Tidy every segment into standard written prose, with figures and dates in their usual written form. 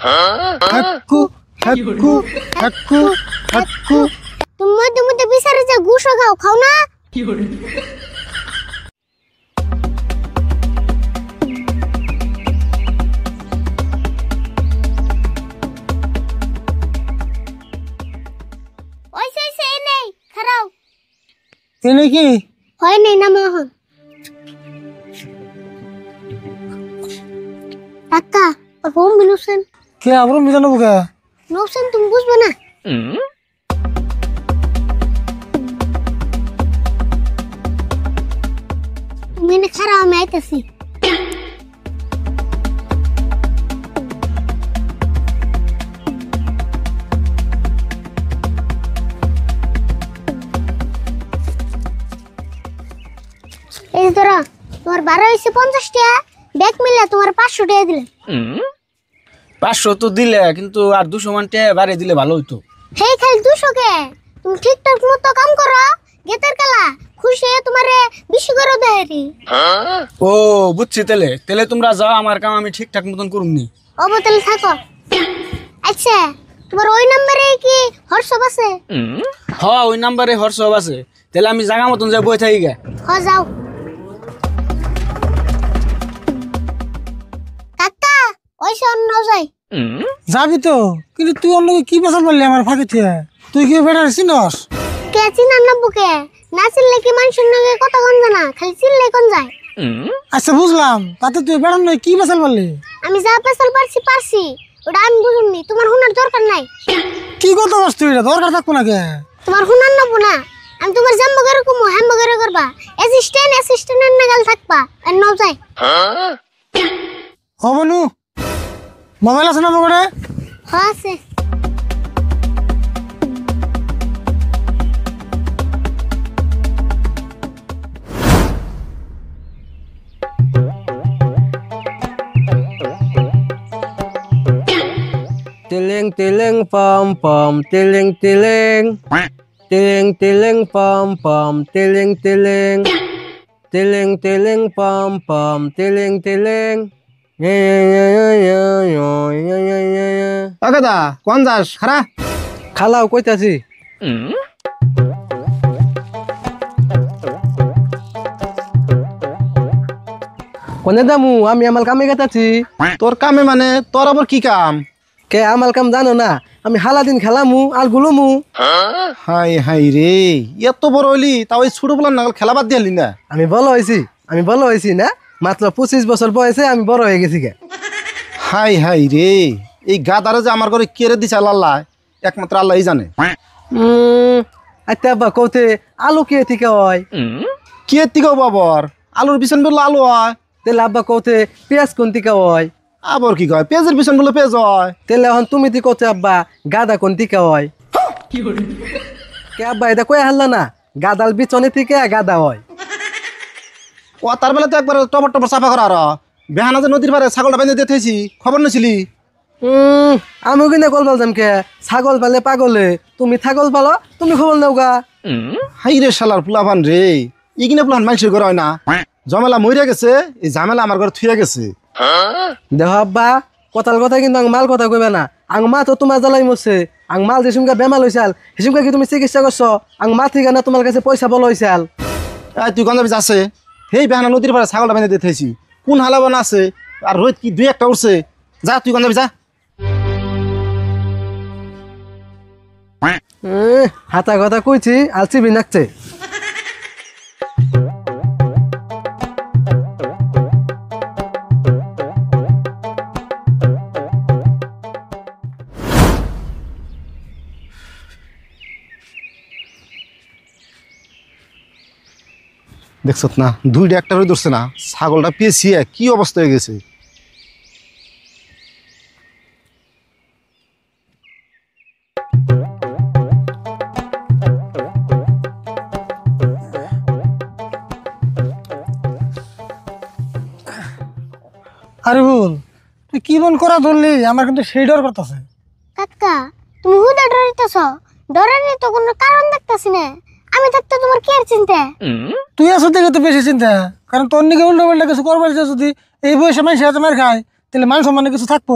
হাক্কু হাক্কু হাক্কু হাক্কু। তুমি মধ্যে মধ্যে বিচারে যে ঘুষও খাও, খাও না? ওইসে ওইসে এই নেই, খারাও। এনে কি হয় নেই না মোহন। কাকা, ওর ফোন বিনুছেন। কে আবার মিজানো বোকা? নৌছেন তুমি বুঝবে না। তুমি এনে খারাও, আমি আইতেছি। এই ধরো, তোমার 12 হয়েছে 50 টাকা, ব্যাগ মিলে তোমার 500 টাকা দিলে। 500 তো দিলে, কিন্তু আর 200 মান টাকা বাড়িয়ে দিলে ভালো হইতো। হেই খালি 200 কে? তুমি ঠিকঠাক মতো কাম করো, গেতের কালা খুশি হয়ে তোমারে বেশি করে দেয়রি। ও বুঝছি, তাহলে তাহলে তোমরা যাও, আমার কাম আমি ঠিকঠাক মতন করুমনি। অবতল থাকো। আচ্ছা, তোমার ওই নম্বরে কি হোয়াটসঅ্যাপ আছে? হ্যাঁ, ওই নাম্বারে হোয়াটসঅ্যাপ আছে। তাহলে আমি জায়গা মতন যাই বই থাকি গে। হ্যাঁ যাও। কাকা, ওই অন্য যাই। যাবি তো, কিন্তু তুই অন্য কি বেসাল পারলি আমার ফাঁকে থেকে? তুই কি বেটার চিনস? কে চিনার না বুকে? না চিনলে কি মানুষের নাকি কথা কোন জানা, খালি চিনলে কোন যায়। আচ্ছা বুঝলাম, তাতে তুই বেড়ান নয় কি বেসাল পারলি? আমি যা পেছাল পারছি পারছি, ওটা আমি বুঝুননি, তোমার হুনার দরকার নাই। কি কথা বস তুই? এটা দরকার থাকবো না কে? তোমার হুনার নেবো না, আমি তোমার জাম্বগারে কমো, হ্যাম্বগারে করবা, অ্যাসিস্ট্যান্টের নাগাল থাকবা, আর নাও যাই। হবনু, মোবাইল আছে না পকেটে? হ্যাঁ আছে। Tiling tiling pom pom, tiling tiling, tiling tiling pom pom, tiling tiling, tiling tiling pom pom, tiling tiling. দাদা কোন যাস? খারা খালাও কইতাছি। কোনে দামু? আমি আমার কামে গেতাছি। তোর কামে মানে তোর আবার কি কাম? কে আমার কাম জানো না? আমি হালা দিন খেলামু আর গুলুমু। হাই হাই রে, এত বড় হইলি তাও ওই ছোট বলার নাগাল খেলা বাদ দিলি না? আমি বড় হয়েছি না? মাত্র 25 বছর বয়সে আমি বড় হয়ে গেছি গে। হাই হাই রে, এই গাদারে যে আমার ঘরে কেড়ে দিছে আল্লাহ, একমাত্র আল্লাহই জানে। আচ্ছা আব্বা কৌতে আলু কে থেকে হয়? কে তিকাও বাবর? আলুর পিছন বললো আলু হয়। তেলে আব্বা কৌতে পেঁয়াজ কোন থেকে হয়? আবার কি কয়? পেঁয়াজের পিছন বললো পেঁয়াজ হয়। তেলে এখন তুমি দি কৌতে আব্বা গাদা কোন থেকে হয়? কে আব্বা এটা কয়ে হারলা না? গাদাল বিচনে থেকে গাদা হয়। ও তার বেলা তো একবার টপর টপর চাপা করা আর বেহানা যে নদীর পারে ছাগলটা বেঁধে দিয়ে থেছি, খবর নিছিলি? আমি কিনা কল পালতাম কে? ছাগল পালে পাগলে, তুমি ছাগল পালো, তুমি খবর নাও গা। হাই রে শালার পুলাভান রে, ইগিনে পুলান মানুষের ঘর হয় না। জমেলা মরিয়া গেছে, এই ঝামেলা আমার ঘরে থুয়ে গেছে। দেহ আব্বা, কথার কথা কিন্তু আং মাল কথা কইবে না। আং মা তো তোমার জ্বালাই মরছে। আং মাল যে সুমকা বেমাল হইছাল, হিসুমকা কি তুমি চিকিৎসা করছো? আং মা থেকে না তোমার কাছে পয়সা বল হইছাল। তুই গঞ্জাবি যাচ্ছে, হেই বেহানা নদীর পারে ছাগলটা বেঁধে দিয়ে থেছি, কোন হালাবান আছে আর রোহিত কি 2-1টা উঠছে। যা তুই গঞ্জাবি যা। হাতা কথা কইছি আলসি বিনাকছে। দেখছ না, 2টা একটা হয়ে ধরছে না, ছাগলটা পেয়েছিয়ে কি অবস্থা হয়ে গেছে। আরে বল, তুই কি মন করা ধরলি? আমার কিন্তু সেই ডর করতেছে। কাকা, তুমি হুদা ডরিতেছ? ডরার তো কোনো কারণ দেখতেছি না। আমি থাকতে তোমার কি আর চিন্তা? তুই আসো দেখে তো বেশি চিন্তা, কারণ তোর নিকে উল্টো পাল্টা কিছু করবার যদি এই বয়সে মানুষ এত মার খায়, তাহলে মান সম্মানে কিছু থাকবো?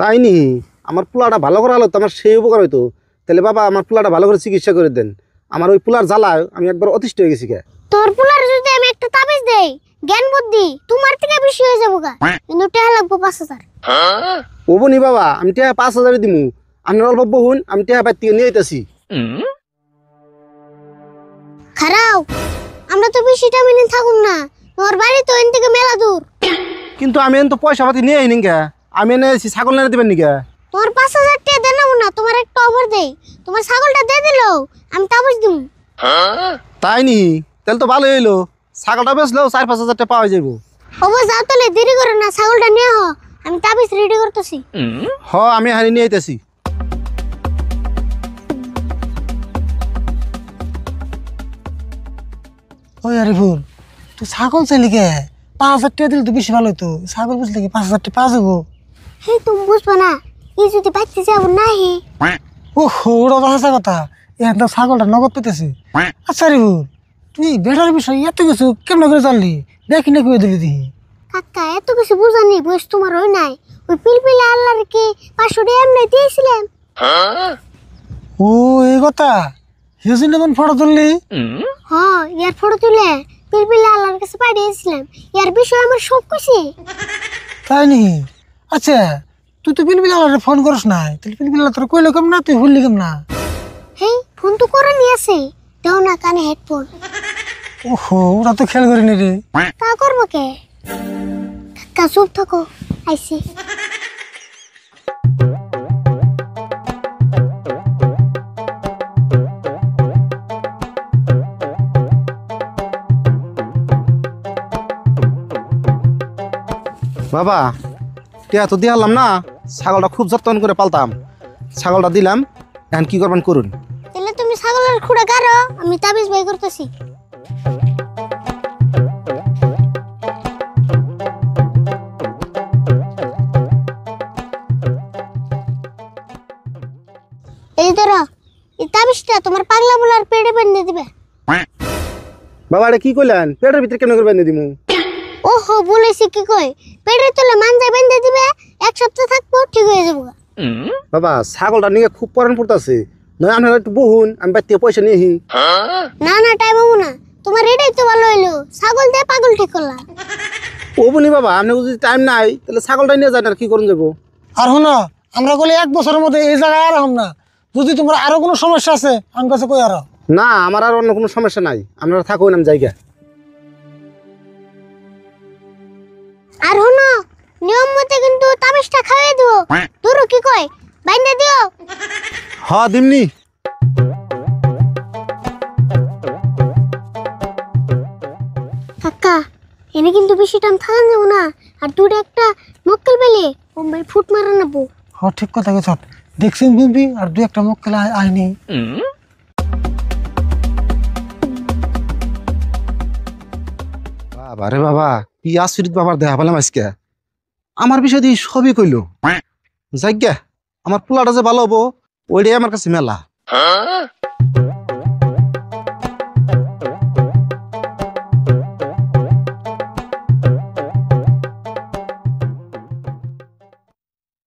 তাই নি আমার পোলাটা ভালো করা হলো তো আমার সেই উপকার হইতো। তাহলে বাবা আমার পোলাটা ভালো করে চিকিৎসা করে দেন। আমার ওই পোলার জ্বালায় আমি একবার অতিষ্ঠ হয়ে গেছি কে। তোর পোলার যদি আমি একটা তাবিজ দেই জ্ঞান বুদ্ধি তোমার থেকে বেশি হয়ে যাবো গা, কিন্তু টাকা লাগবো 5,000। ওবনি বাবা আমি টিয়া 5,000 দিমু। আপনার অল্প বহুন আমি টিয়া বাইর থেকে নিয়ে আইতাছি। খারাও, আমরা তো বেশিটা মিনিট থাকুম না, তোর বাড়ি তো এন থেকে মেলা দূর। কিন্তু আমি তো পয়সা পাতি নিয়ে আইনি কে। আমি এনে ছাগল নিয়ে দিবেন নিকে। তোমার 5,000 টাকা দেন না, তোমার একটা অফার দেই, তোমার ছাগলটা দিয়ে দিলো আমি তাবিজ দিম। তাই নি তাহলে তো ভালো হইলো। ছাগলটা বেচলেও 4-5 হাজার টাকা পাওয়া যাবো। অবশ্য যাও তাহলে দেরি করো না, ছাগলটা নিয়ে হ, আমি তাবিজ রেডি করতেছি। হ আমি হানি নিয়ে আইতাছি। ওই আরিফুল, তুই ছাগল চাইলি কে? 5,000 টাকা দিলে তো বেশি ভালো হতো। ছাগল বুঝলি কি 5,000 টাকা পাওয়া যাবো? হে তুমি বুঝবো না, এই যদি বাইতে যাবো না হে। ওহো, ওটা তো হাসা কথা। এখন তো ছাগলটা নগদ পেতেছি। আচ্ছা আরিফুল, তুই বেটার বিষয় এত কিছু কেমন করে জানলি? দেখি না কই দিলি দিহি। কাকা এত কিছু বুঝানি বয়স তোমার হয় নাই, ওই পিলপিলে আল্লাহর কি 500 টাকা এমনি দিয়েছিলাম। ও এই কথা, সেজন্য মন ফটো তুললি? হ্যাঁ, ইয়ার ফটো তুলে পিলপিলে আল্লাহর কাছে পাঠিয়েছিলাম, ইয়ার বিষয় আমার সব কিছু। তাই নি? আচ্ছা, তুই তো পিলপিলা ফোন করিস নাই, তাহলে পিলপিলা তোর কইলো কেমন না, তুই ভুললি কেমন না? হেই ফোন তো করে নিয়ে আসে, দেও না কানে হেডফোন। ওহো, ওরা তো খেয়াল করিনি রে। তা করবো কে? কাকা চুপ থাকো, আইসি। বাবা টিয়া তো দিয়ালাম না, ছাগলটা খুব যত্ন করে পালতাম। ছাগলটা দিলাম, এখন কি করবেন করুন। তাহলে তুমি ছাগলের খুঁড়ে গাড়ো, আমি তাবিজ বাই করতেছি। এই ধরো, এই তাবিজটা তোমার পাগলা বলার পেটে বেঁধে দিবে। বাবা এটা কি কইলেন? পেটের ভিতরে কেমন করে বেঁধে দিমু? ওহো, বলেছি কি কই, পেটের তলে মানজায় বেঁধে দিবে, 1 সপ্তাহ থাকবো ঠিক হয়ে যাবো। বাবা ছাগলটা নিয়ে খুব পরান পড়তাছে, নয় আপনারা একটু বহুন, আমি বাইর থেকে পয়সা নিয়ে আহি। না না, টাইম হবো না, তোমার এটাই তো ভালো হইলো, ছাগল দিয়ে পাগল ঠিক করলাম। ওবনি বাবা আপনি যদি টাইম নাই তাহলে ছাগলটা নিয়ে যান, আর কি করুন যাবো। আর শোনো, আমরা বলি 1 বছরের মধ্যে এই জায়গায় আর হম না। যদি তোমার আরো কোনো সমস্যা আছে আমার কাছে কই আরো। না আমার আর অন্য কোনো সমস্যা নাই, আপনারা থাকুন আমি জায়গা। আর হনো, নিয়ম মতে কিন্তু তাবিজটা খাইয়ে দিও, তোরও কি কয় বাইন্দা দিও। হ দিমনি। কাকা এনে কিন্তু বেশি টাইম থাকা যাবো না, আর দূরে একটা মক্কেল পেলে বোম্বাই ফুট মারা নেবো। হ ঠিক কথা গেছ, দেখছি বুঝবি আর 2-1টা মক্কেল আইনি। বাবা রে বাবা কি আশ্চর্য বাবার দেখা পেলাম আজকে। আমার বিষয় দিয়ে সবই কইলো। যাজ্ঞা আমার পোলাটা যে ভালো হবো ওইটাই আমার কাছে মেলা।